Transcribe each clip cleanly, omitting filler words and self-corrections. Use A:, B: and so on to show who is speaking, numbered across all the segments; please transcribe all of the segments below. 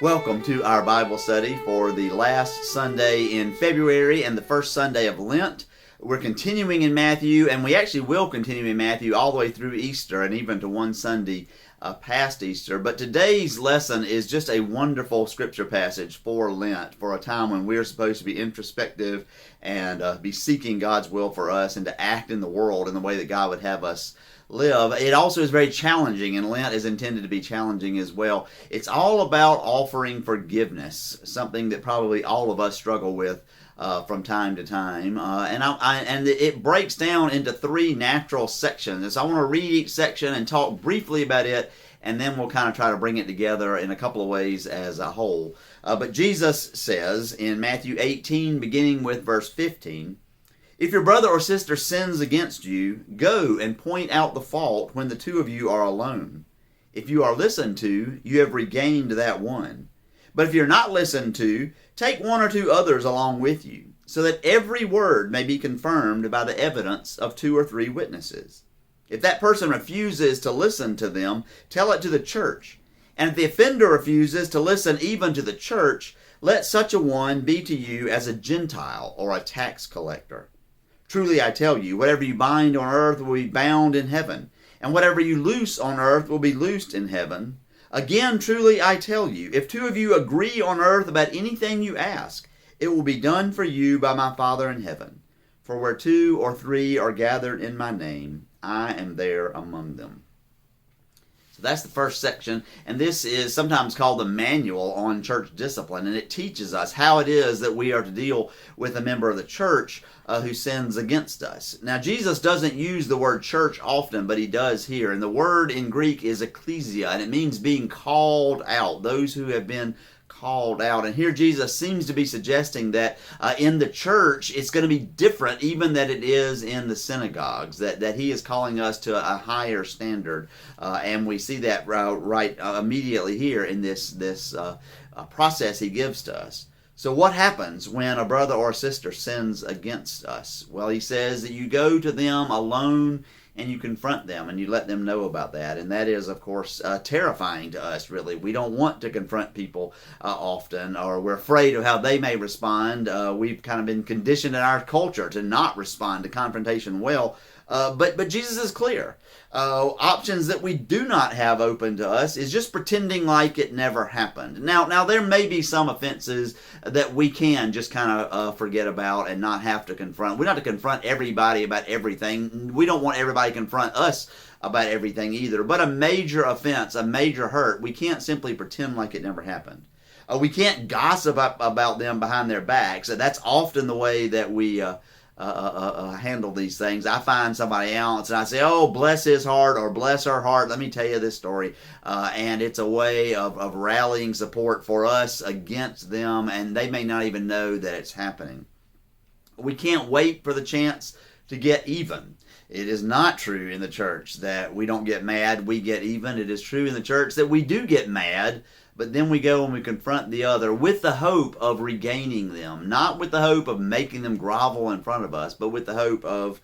A: Welcome to our Bible study for the last Sunday in February and the first Sunday of Lent. We're continuing in Matthew, and we actually will continue in Matthew all the way through Easter and even to one Sunday past Easter. But today's lesson is just a wonderful scripture passage for Lent, for a time when we're supposed to be introspective and be seeking God's will for us and to act in the world in the way that God would have us live. It also is very challenging, and Lent is intended to be challenging as well. It's all about offering forgiveness, something that probably all of us struggle with from time to time. And it breaks down into three natural sections. And so I want to read each section and talk briefly about it, and then we'll kind of try to bring it together in a couple of ways as a whole. But Jesus says in Matthew 18, beginning with verse 15, "If your brother or sister sins against you, go and point out the fault when the two of you are alone. If you are listened to, you have regained that one. But if you're not listened to, take one or two others along with you, so that every word may be confirmed by the evidence of two or three witnesses. If that person refuses to listen to them, tell it to the church. And if the offender refuses to listen even to the church, let such a one be to you as a Gentile or a tax collector. Truly I tell you, whatever you bind on earth will be bound in heaven, and whatever you loose on earth will be loosed in heaven. Again, truly I tell you, if two of you agree on earth about anything you ask, it will be done for you by my Father in heaven. For where two or three are gathered in my name, I am there among them." So that's the first section, and this is sometimes called the manual on church discipline, and it teaches us how it is that we are to deal with a member of the church who sins against us. Now, Jesus doesn't use the word church often, but he does here, and the word in Greek is ecclesia, and it means being called out, those who have been called out. And here Jesus seems to be suggesting that in the church it's going to be different even than it is in the synagogues, that he is calling us to a higher standard, and we see that right immediately here in this process he gives to us. So what happens when a brother or a sister sins against us? Well, he says that you go to them alone and you confront them and you let them know about that. And that is, of course, terrifying to us, really. We don't want to confront people often, or we're afraid of how they may respond. We've kind of been conditioned in our culture to not respond to confrontation well. But Jesus is clear. Options that we do not have open to us is just pretending like it never happened. Now there may be some offenses that we can just kind of forget about and not have to confront. We don't have to confront everybody about everything. We don't want everybody to confront us about everything either. But a major offense, a major hurt, we can't simply pretend like it never happened. We can't gossip about them behind their backs. That's often the way that we handle these things. I find somebody else and I say, "Oh, bless his heart," or "Bless her heart. Let me tell you this story." And it's a way of rallying support for us against them, and they may not even know that it's happening. We can't wait for the chance to get even. It is not true in the church that we don't get mad, we get even. It is true in the church that we do get mad, but then we go and we confront the other with the hope of regaining them. Not with the hope of making them grovel in front of us, but with the hope of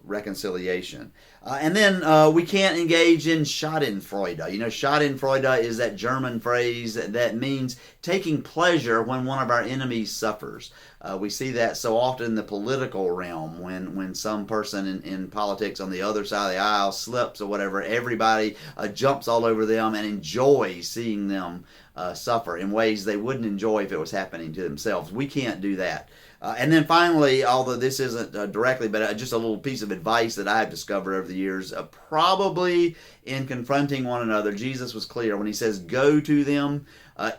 A: reconciliation. And then we can't engage in Schadenfreude. You know, Schadenfreude is that German phrase that means taking pleasure when one of our enemies suffers. We see that so often in the political realm when some person in politics on the other side of the aisle slips or whatever, everybody jumps all over them and enjoys seeing them suffer in ways they wouldn't enjoy if it was happening to themselves. We can't do that. And then finally, although this isn't directly, but just a little piece of advice that I've discovered over the years, probably in confronting one another, Jesus was clear when he says, go to them.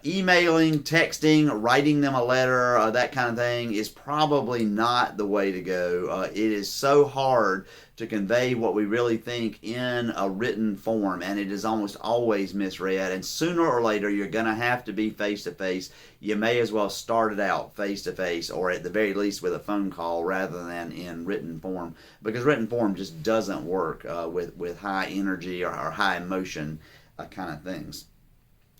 A: Emailing, texting, writing them a letter, that kind of thing is probably not the way to go. It is so hard to convey what we really think in a written form, and it is almost always misread. And sooner or later, you're going to have to be face-to-face. You may as well start it out face-to-face, or at the very least with a phone call rather than in written form, because written form just doesn't work with high energy or high emotion kind of things.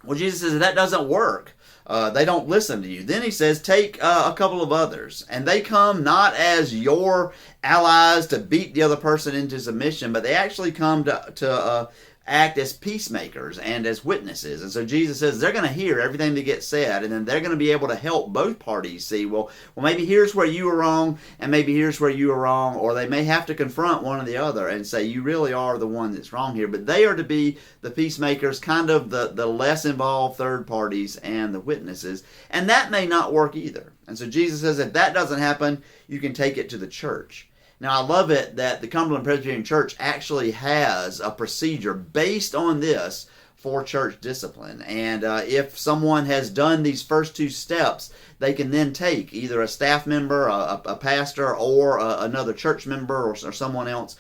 A: Well, Jesus says that doesn't work. They don't listen to you. Then he says, take a couple of others. And they come not as your allies to beat the other person into submission, but they actually come to act as peacemakers and as witnesses. And so Jesus says they're going to hear everything that gets said, and then they're going to be able to help both parties see, well, maybe here's where you were wrong, and maybe here's where you were wrong, or they may have to confront one or the other and say, you really are the one that's wrong here. But they are to be the peacemakers, kind of the less involved third parties and the witnesses. And that may not work either. And so Jesus says if that doesn't happen, you can take it to the church. Now, I love it that the Cumberland Presbyterian Church actually has a procedure based on this for church discipline. And if someone has done these first two steps, they can then take either a staff member, a pastor, or another church member or someone else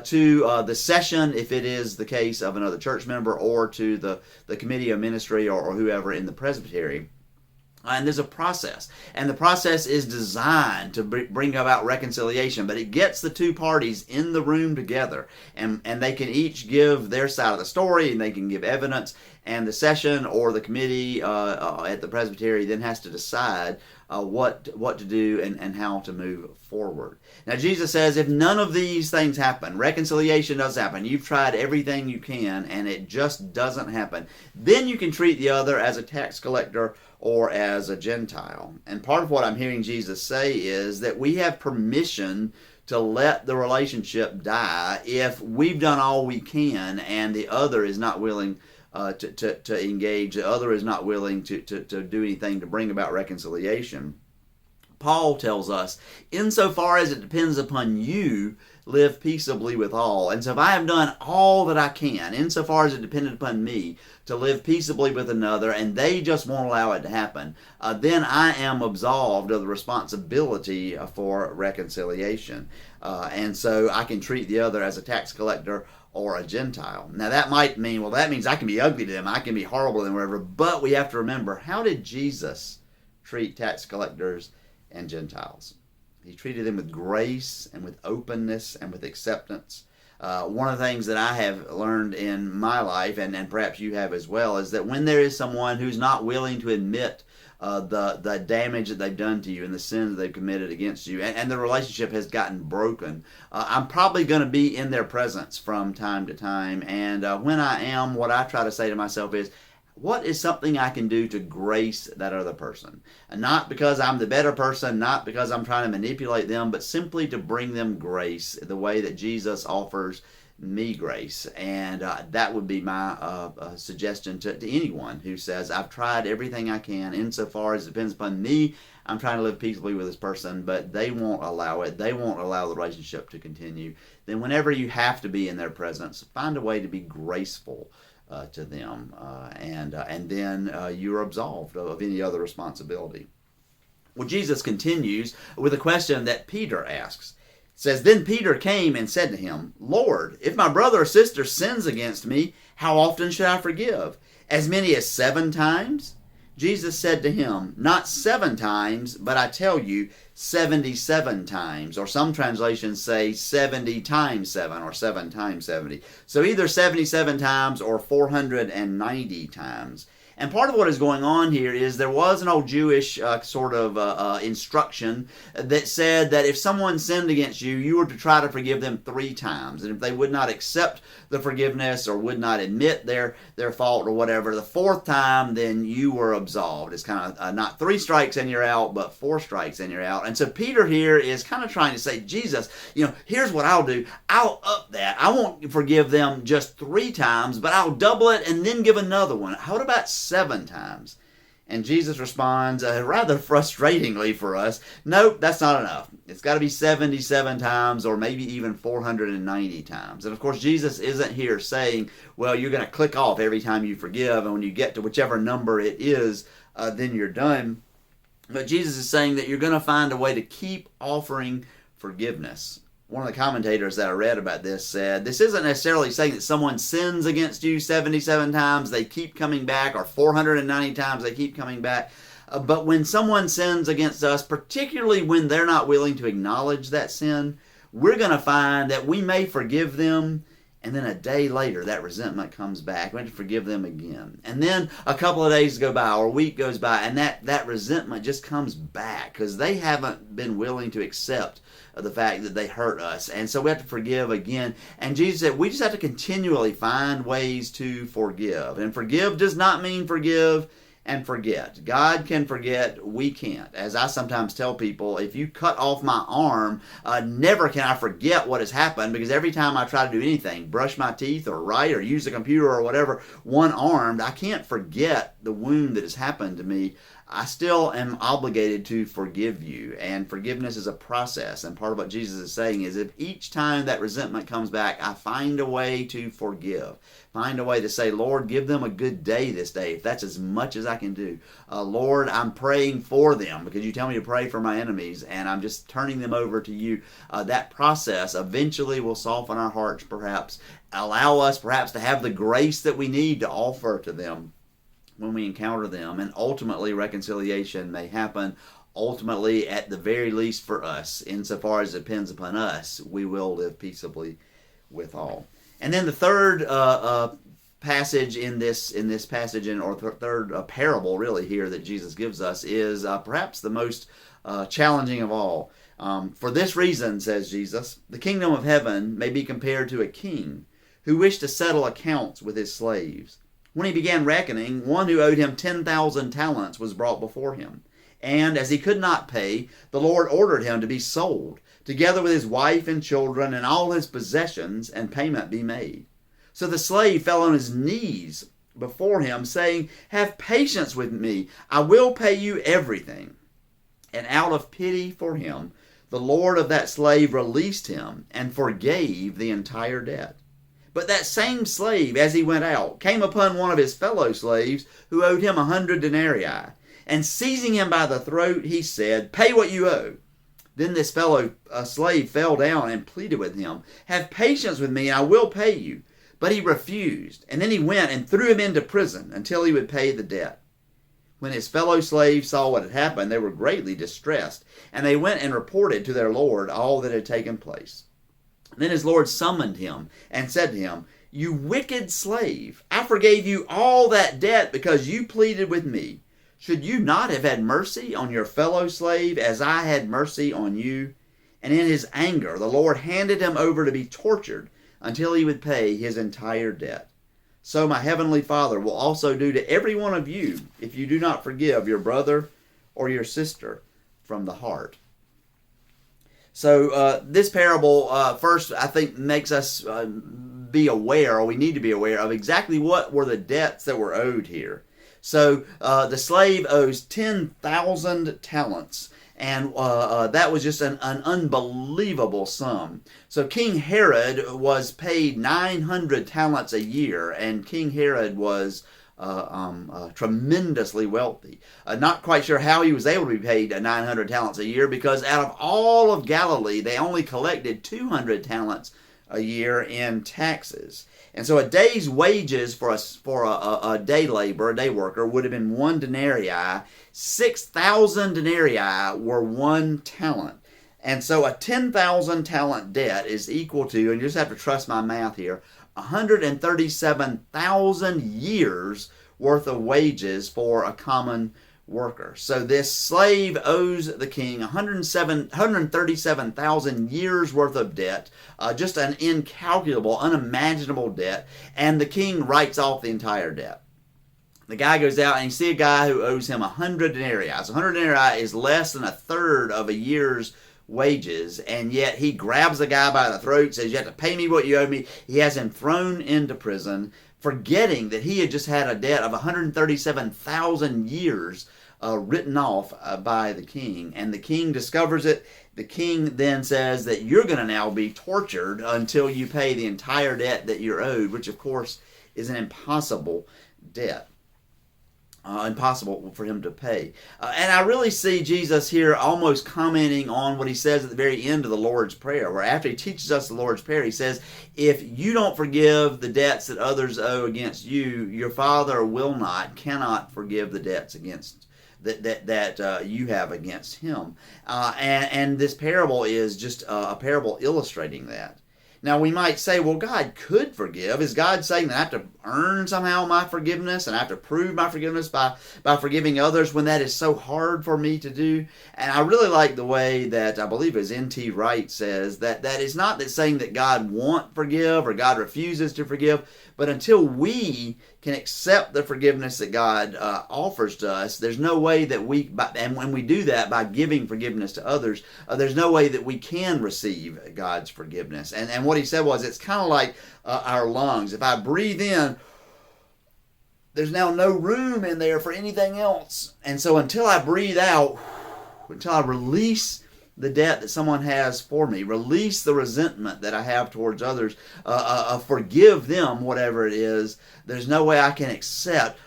A: to the session, if it is the case of another church member, or to the committee of ministry or whoever in the presbytery. And there's a process, and the process is designed to bring about reconciliation, but it gets the two parties in the room together, and they can each give their side of the story, and they can give evidence, and the session or the committee at the presbytery then has to decide what to do and how to move forward. Now, Jesus says if none of these things happen, reconciliation does happen, you've tried everything you can, and it just doesn't happen, then you can treat the other as a tax collector or as a Gentile. And part of what I'm hearing Jesus say is that we have permission to let the relationship die if we've done all we can and the other is not willing to engage, the other is not willing to do anything to bring about reconciliation. Paul tells us, insofar as it depends upon you, live peaceably with all. And so if I have done all that I can, insofar as it depended upon me, to live peaceably with another, and they just won't allow it to happen, then I am absolved of the responsibility for reconciliation. And so I can treat the other as a tax collector or a Gentile. Now that might mean, well, that means I can be ugly to them, I can be horrible to them, whatever, but we have to remember, how did Jesus treat tax collectors and Gentiles? He treated them with grace and with openness and with acceptance. One of the things that I have learned in my life, and perhaps you have as well, is that when there is someone who's not willing to admit the damage that they've done to you and the sins that they've committed against you, and the relationship has gotten broken, I'm probably going to be in their presence from time to time. And when I am, what I try to say to myself is, what is something I can do to grace that other person? And not because I'm the better person, not because I'm trying to manipulate them, but simply to bring them grace the way that Jesus offers me grace. And that would be my suggestion to anyone who says, I've tried everything I can insofar as it depends upon me. I'm trying to live peaceably with this person, but they won't allow it. They won't allow the relationship to continue. Then whenever you have to be in their presence, find a way to be graceful to them, and then you're absolved of any other responsibility. Well, Jesus continues with a question that Peter asks. It says, then Peter came and said to him, Lord, if my brother or sister sins against me, how often should I forgive? As many as 7 times? Jesus said to him, not 7 times, but I tell you, 77 times. Or some translations say 70 times 7 or 7 times 70. So either 77 times or 490 times. And part of what is going on here is there was an old Jewish instruction that said that if someone sinned against you, you were to try to forgive them 3 times. And if they would not accept the forgiveness or would not admit their fault or whatever, the 4th time, then you were absolved. It's kind of not 3 strikes and you're out, but 4 strikes and you're out. And so Peter here is kind of trying to say, Jesus, here's what I'll do. I'll up that. I won't forgive them just 3 times, but I'll double it and then give another one. How about 7 times? And Jesus responds rather frustratingly for us, nope, that's not enough. It's got to be 77 times or maybe even 490 times. And of course, Jesus isn't here saying, well, you're going to click off every time you forgive, and when you get to whichever number it is, then you're done. But Jesus is saying that you're going to find a way to keep offering forgiveness. One of the commentators that I read about this said, this isn't necessarily saying that someone sins against you 77 times, they keep coming back, or 490 times they keep coming back. But when someone sins against us, particularly when they're not willing to acknowledge that sin, we're going to find that we may forgive them And then a day later, that resentment comes back. We have to forgive them again. And then a couple of days go by or a week goes by, and that resentment just comes back because they haven't been willing to accept the fact that they hurt us. And so we have to forgive again. And Jesus said we just have to continually find ways to forgive. And forgive does not mean forgive and forget. God can forget, we can't. As I sometimes tell people, if you cut off my arm, never can I forget what has happened, because every time I try to do anything, brush my teeth or write or use the computer or whatever, one-armed, I can't forget the wound that has happened to me. I still am obligated to forgive you, and forgiveness is a process. And part of what Jesus is saying is if each time that resentment comes back, I find a way to forgive. Find a way to say, Lord, give them a good day this day, if that's as much as I can do. Lord, I'm praying for them because you tell me to pray for my enemies, and I'm just turning them over to you. That process eventually will soften our hearts, perhaps, allow us perhaps to have the grace that we need to offer to them when we encounter them, and ultimately reconciliation may happen. Ultimately, at the very least for us, insofar as it depends upon us, we will live peaceably with all. And then the third passage in this passage, or third parable really here that Jesus gives us, is perhaps the most challenging of all. For this reason, says Jesus, the kingdom of heaven may be compared to a king who wished to settle accounts with his slaves. When he began reckoning, one who owed him 10,000 talents was brought before him. And as he could not pay, the Lord ordered him to be sold, together with his wife and children and all his possessions, and payment be made. So the slave fell on his knees before him, saying, "Have patience with me, I will pay you everything." And out of pity for him, the Lord of that slave released him and forgave the entire debt. But that same slave, as he went out, came upon one of his fellow slaves who owed him 100 denarii. And seizing him by the throat, he said, "Pay what you owe." Then this fellow slave fell down and pleaded with him, "Have patience with me, and I will pay you." But he refused. And then he went and threw him into prison until he would pay the debt. When his fellow slaves saw what had happened, they were greatly distressed. And they went and reported to their Lord all that had taken place. Then his Lord summoned him and said to him, "You wicked slave, I forgave you all that debt because you pleaded with me. Should you not have had mercy on your fellow slave as I had mercy on you?" And in his anger, the Lord handed him over to be tortured until he would pay his entire debt. So my heavenly Father will also do to every one of you if you do not forgive your brother or your sister from the heart. So this parable, first, I think, makes us be aware, or we need to be aware of exactly what were the debts that were owed here. So the slave owes 10,000 talents, and that was just an unbelievable sum. So King Herod was paid 900 talents a year, and King Herod was tremendously wealthy. Not quite sure how he was able to be paid 900 talents a year, because out of all of Galilee, they only collected 200 talents a year in taxes. And so a day's wages for a day laborer, a day worker, would have been 1 denarii. 6,000 denarii were 1 talent. And so a 10,000 talent debt is equal to, and you just have to trust my math here, 137,000 years worth of wages for a common worker. So this slave owes the king 137,000 years worth of debt, just an incalculable, unimaginable debt, and the king writes off the entire debt. The guy goes out and you see a guy who owes him 100 denarii. So 100 denarii is less than a third of a year's wages, and yet he grabs the guy by the throat, says, "You have to pay me what you owe me." He has him thrown into prison, forgetting that he had just had a debt of 137,000 years written off by the king. And the king discovers it. The king then says that you're going to now be tortured until you pay the entire debt that you're owed, which of course is an impossible debt. Impossible for him to pay. And I really see Jesus here almost commenting on what he says at the very end of the Lord's Prayer, where after he teaches us the Lord's Prayer, he says, if you don't forgive the debts that others owe against you, your Father cannot forgive the debts against that you have against him. And this parable is just a parable illustrating that. Now we might say, well, God could forgive. Is God saying that I have to earn somehow my forgiveness and I have to prove my forgiveness by forgiving others when that is so hard for me to do? And I really like the way that I believe as N.T. Wright says that is not that saying that God won't forgive or God refuses to forgive, but until we can accept the forgiveness that God offers to us, there's no way that and when we do that by giving forgiveness to others, there's no way that we can receive God's forgiveness. And what he said was, it's kind of like our lungs. If I breathe in, there's now no room in there for anything else. And so until I breathe out, until I release the debt that someone has for me, release the resentment that I have towards others, forgive them, whatever it is, there's no way I can accept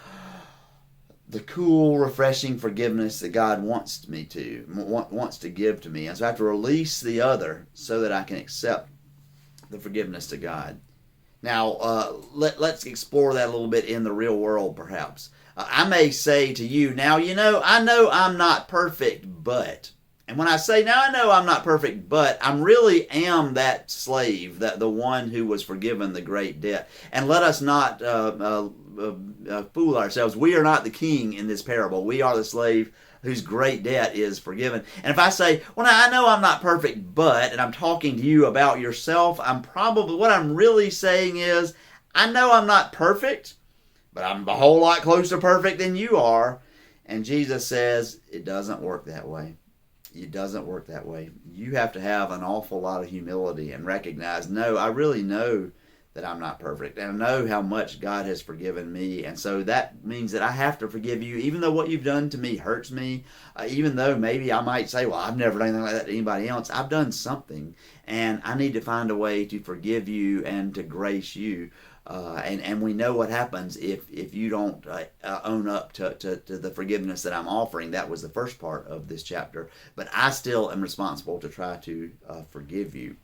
A: the cool, refreshing forgiveness that God wants to give to me. And so I have to release the other so that I can accept the forgiveness to God. Now, let's explore that a little bit in the real world, perhaps. I may say to you, now, I know I'm not perfect, but... And when I say, now I know I'm not perfect, but I really am that slave, the one who was forgiven the great debt. And let us not fool ourselves. We are not the king in this parable. We are the slave whose great debt is forgiven. And if I say, well, now I know I'm not perfect, but, and I'm talking to you about yourself, what I'm really saying is, I know I'm not perfect, but I'm a whole lot closer to perfect than you are. And Jesus says, it doesn't work that way. It doesn't work that way. You have to have an awful lot of humility and recognize, no, I really know that I'm not perfect. And I know how much God has forgiven me. And so that means that I have to forgive you, even though what you've done to me hurts me. Even though maybe I might say, well, I've never done anything like that to anybody else. I've done something. And I need to find a way to forgive you and to grace you. And we know what happens if you don't own up to the forgiveness that I'm offering. That was the first part of this chapter. But I still am responsible to try to forgive you.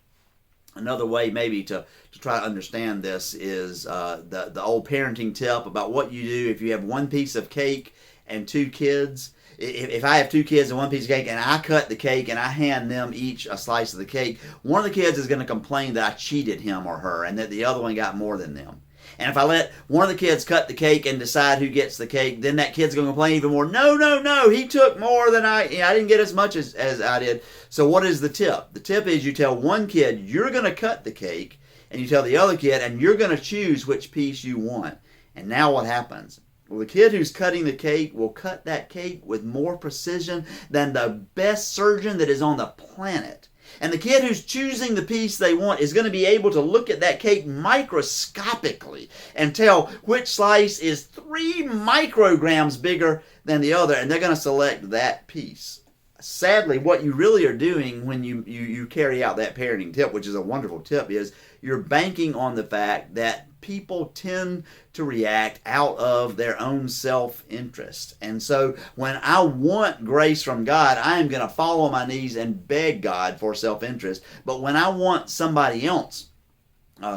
A: Another way maybe to try to understand this is the old parenting tip about what you do if you have one piece of cake and two kids. If I have two kids and one piece of cake and I cut the cake and I hand them each a slice of the cake, one of the kids is going to complain that I cheated him or her and that the other one got more than them. And if I let one of the kids cut the cake and decide who gets the cake, then that kid's going to complain even more. No, he took more than I didn't get as much as I did. So what is the tip? The tip is you tell one kid, you're going to cut the cake, and you tell the other kid, and you're going to choose which piece you want. And now what happens? Well, the kid who's cutting the cake will cut that cake with more precision than the best surgeon that is on the planet. And the kid who's choosing the piece they want is going to be able to look at that cake microscopically and tell which slice is 3 micrograms bigger than the other, and they're going to select that piece. Sadly, what you really are doing when you carry out that parenting tip, which is a wonderful tip, is you're banking on the fact that people tend to react out of their own self-interest. And so when I want grace from God, I am going to fall on my knees and beg God for self-interest. But when I want somebody else,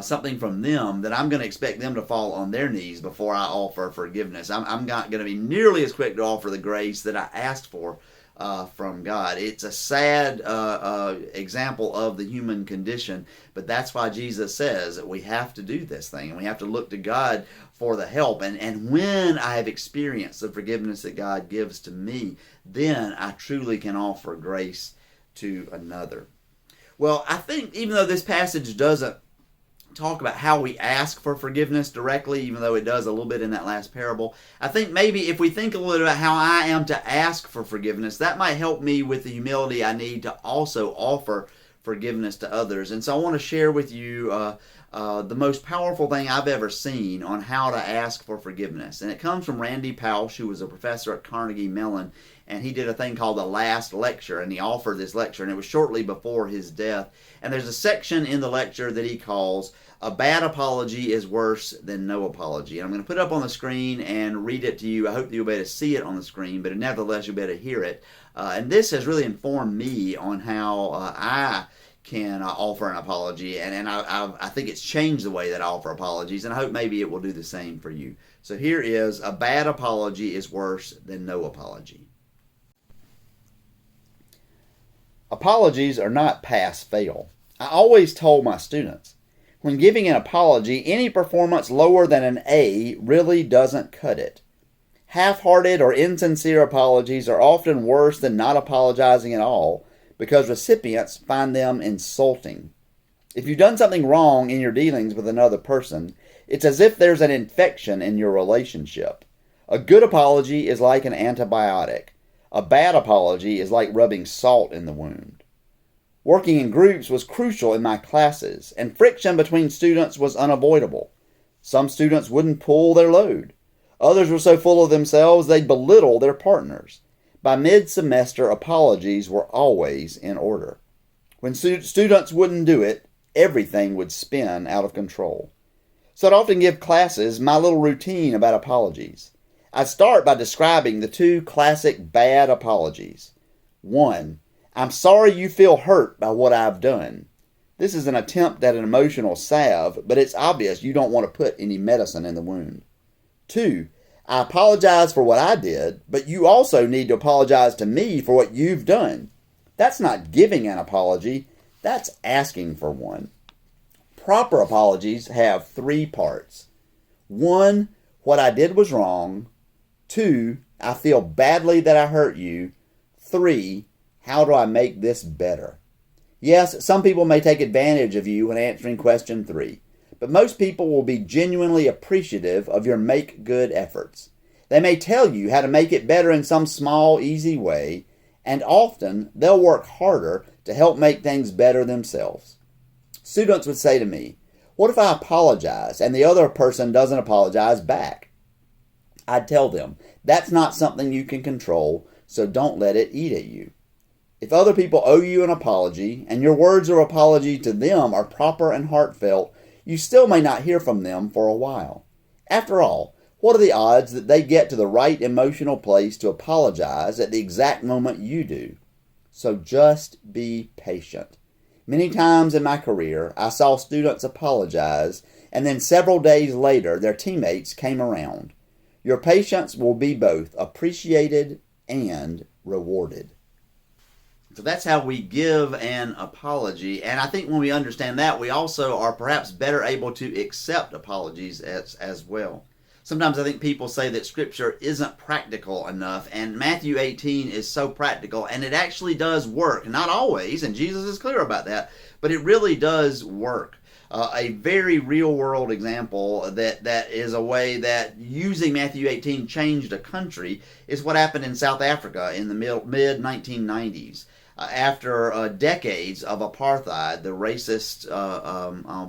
A: something from them, then I'm going to expect them to fall on their knees before I offer forgiveness. I'm not going to be nearly as quick to offer the grace that I asked for from God. It's a sad example of the human condition, but that's why Jesus says that we have to do this thing, and we have to look to God for the help. And when I have experienced the forgiveness that God gives to me, then I truly can offer grace to another. Well, I think even though this passage doesn't talk about how we ask for forgiveness directly, even though it does a little bit in that last parable, I think maybe if we think a little bit about how I am to ask for forgiveness, that might help me with the humility I need to also offer forgiveness to others. And so I want to share with you the most powerful thing I've ever seen on how to ask for forgiveness. And it comes from Randy Pausch, who was a professor at Carnegie Mellon, and he did a thing called the last lecture, and he offered this lecture, and it was shortly before his death. And there's a section in the lecture that he calls "A Bad Apology is Worse Than No Apology." And I'm going to put it up on the screen and read it to you. I hope that you'll be able to see it on the screen, but nevertheless you'll be able to hear it. And this has really informed me on how I can offer an apology, and I think it's changed the way that I offer apologies, and I hope maybe it will do the same for you. So here is: a bad apology is worse than no apology. Apologies are not pass-fail. I always told my students, When giving an apology, any performance lower than an A really doesn't cut it. Half-hearted or insincere apologies are often worse than not apologizing at all because recipients find them insulting. If you've done something wrong in your dealings with another person, it's as if there's an infection in your relationship. A good apology is like an antibiotic. A bad apology is like rubbing salt in the wound. Working in groups was crucial in my classes, and friction between students was unavoidable. Some students wouldn't pull their load. Others were so full of themselves they'd belittle their partners. By mid-semester, apologies were always in order. When students wouldn't do it, everything would spin out of control. So I'd often give classes my little routine about apologies. I'd start by describing the two classic bad apologies. 1. I'm sorry you feel hurt by what I've done. This is an attempt at an emotional salve, but it's obvious you don't want to put any medicine in the wound. 2. I apologize for what I did, but you also need to apologize to me for what you've done. That's not giving an apology, that's asking for one. Proper apologies have 3 parts. 1, what I did was wrong. 2, I feel badly that I hurt you. 3, how do I make this better? Yes, some people may take advantage of you when answering question 3, but most people will be genuinely appreciative of your make-good efforts. They may tell you how to make it better in some small, easy way, and often they'll work harder to help make things better themselves. Students would say to me, what if I apologize and the other person doesn't apologize back? I'd tell them, that's not something you can control, so don't let it eat at you. If other people owe you an apology, and your words of apology to them are proper and heartfelt, you still may not hear from them for a while. After all, what are the odds that they get to the right emotional place to apologize at the exact moment you do? So just be patient. Many times in my career, I saw students apologize, and then several days later, their teammates came around. Your patience will be both appreciated and rewarded. So that's how we give an apology. And I think when we understand that, we also are perhaps better able to accept apologies as well. Sometimes I think people say that Scripture isn't practical enough, and Matthew 18 is so practical, and it actually does work. Not always, and Jesus is clear about that, but it really does work. A very real-world example that is a way that using Matthew 18 changed a country is what happened in South Africa in the mid-1990s. After decades of apartheid, the racist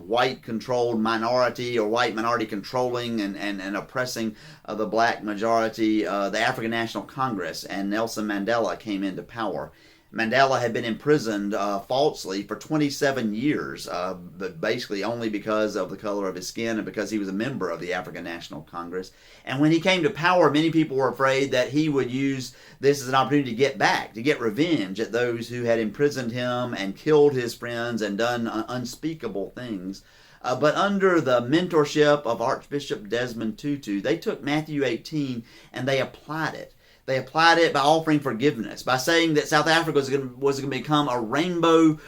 A: white-controlled minority or white minority controlling and oppressing the black majority, the African National Congress and Nelson Mandela came into power. Mandela had been imprisoned falsely for 27 years, but basically only because of the color of his skin and because he was a member of the African National Congress. And when he came to power, many people were afraid that he would use this as an opportunity to get back, to get revenge at those who had imprisoned him and killed his friends and done unspeakable things. But under the mentorship of Archbishop Desmond Tutu, they took Matthew 18 and they applied it. They applied it by offering forgiveness, by saying that South Africa was going to become a rainbow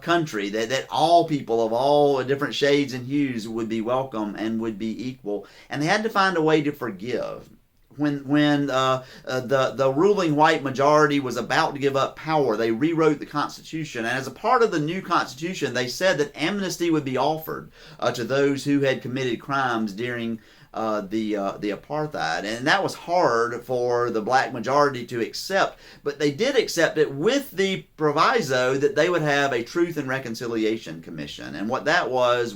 A: country, that all people of all different shades and hues would be welcome and would be equal. And they had to find a way to forgive. When the ruling white majority was about to give up power, they rewrote the Constitution. And as a part of the new Constitution, they said that amnesty would be offered to those who had committed crimes during the apartheid, and that was hard for the black majority to accept, but they did accept it with the proviso that they would have a Truth and Reconciliation Commission. And what that was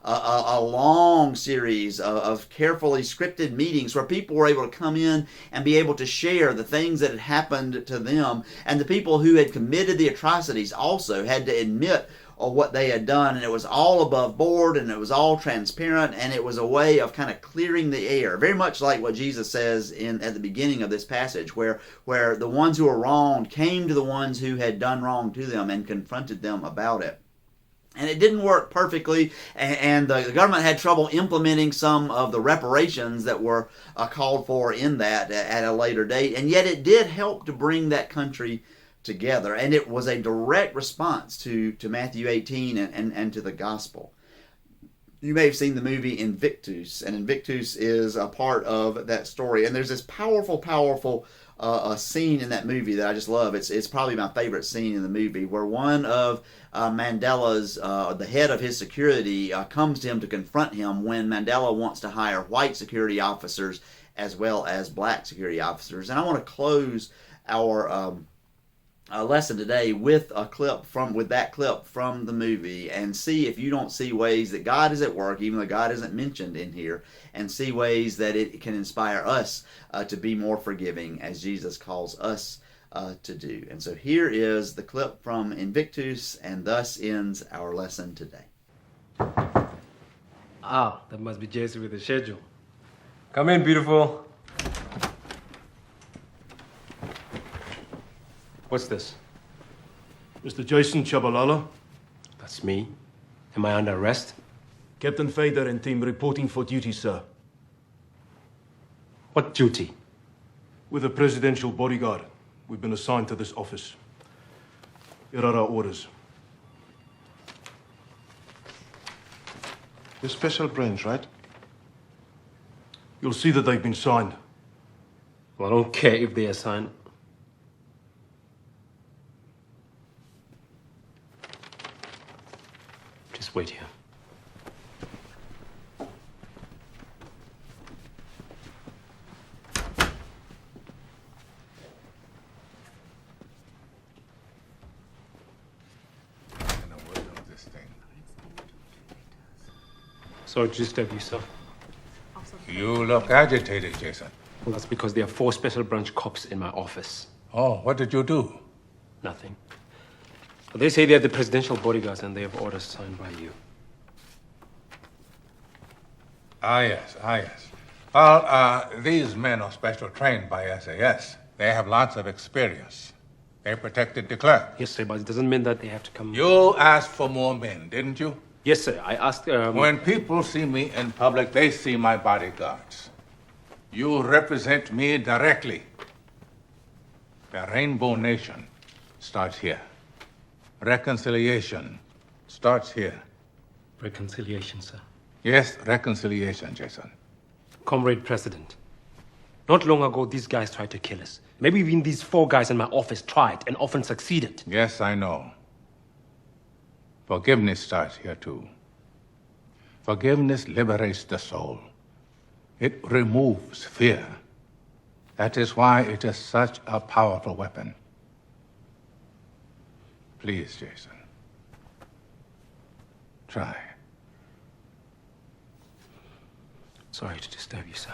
A: a long series of carefully scripted meetings where people were able to come in and be able to share the things that had happened to them, and the people who had committed the atrocities also had to admit what they had done, and it was all above board, and it was all transparent, and it was a way of kind of clearing the air, very much like what Jesus says at the beginning of this passage, where the ones who were wronged came to the ones who had done wrong to them and confronted them about it. And it didn't work perfectly, and the government had trouble implementing some of the reparations that were called for in that at a later date, and yet it did help to bring that country together, and it was a direct response to Matthew 18 and to the gospel. You may have seen the movie Invictus, and Invictus is a part of that story. And there's this powerful a scene in that movie that I just love. It's probably my favorite scene in the movie, where one of Mandela's, the head of his security, comes to him to confront him when Mandela wants to hire white security officers as well as black security officers. And I want to close our lesson today with that clip from the movie, and see if you don't see ways that God is at work, even though God isn't mentioned in here, and see ways that it can inspire us to be more forgiving, as Jesus calls us to do. And so here is the clip from Invictus, and thus ends our lesson today.
B: Ah, that must be Jesse with the schedule. Come in, beautiful. What's this?
C: Mr. Jason Chabalala.
B: That's me. Am I under arrest?
C: Captain Fader and team reporting for duty, sir.
B: What duty?
C: With a presidential bodyguard. We've been assigned to this office. Here are our orders.
D: The special branch, right?
C: You'll see that they've been signed.
B: Well, I don't care if they assign. Just wait here. Sorry to disturb you, sir.
E: You look agitated, Jason.
B: Well, that's because there are 4 special branch cops in my office.
E: Oh, what did you do?
B: Nothing. But they say they're the presidential bodyguards and they have orders signed by you.
E: Yes. Well, these men are special trained by SAS. They have lots of experience. They protected the clerk.
B: Yes, sir, but it doesn't mean that they have to come...
E: You asked for more men, didn't you?
B: Yes, sir. I asked...
E: When people see me in public, they see my bodyguards. You represent me directly. The Rainbow Nation starts here. Reconciliation starts here.
B: Reconciliation, sir.
E: Yes, reconciliation, Jason.
B: Comrade President, not long ago, these guys tried to kill us. Maybe even these 4 guys in my office tried and often succeeded.
E: Yes, I know. Forgiveness starts here, too. Forgiveness liberates the soul. It removes fear. That is why it is such a powerful weapon. Please, Jason. Try.
B: Sorry to disturb you, sir.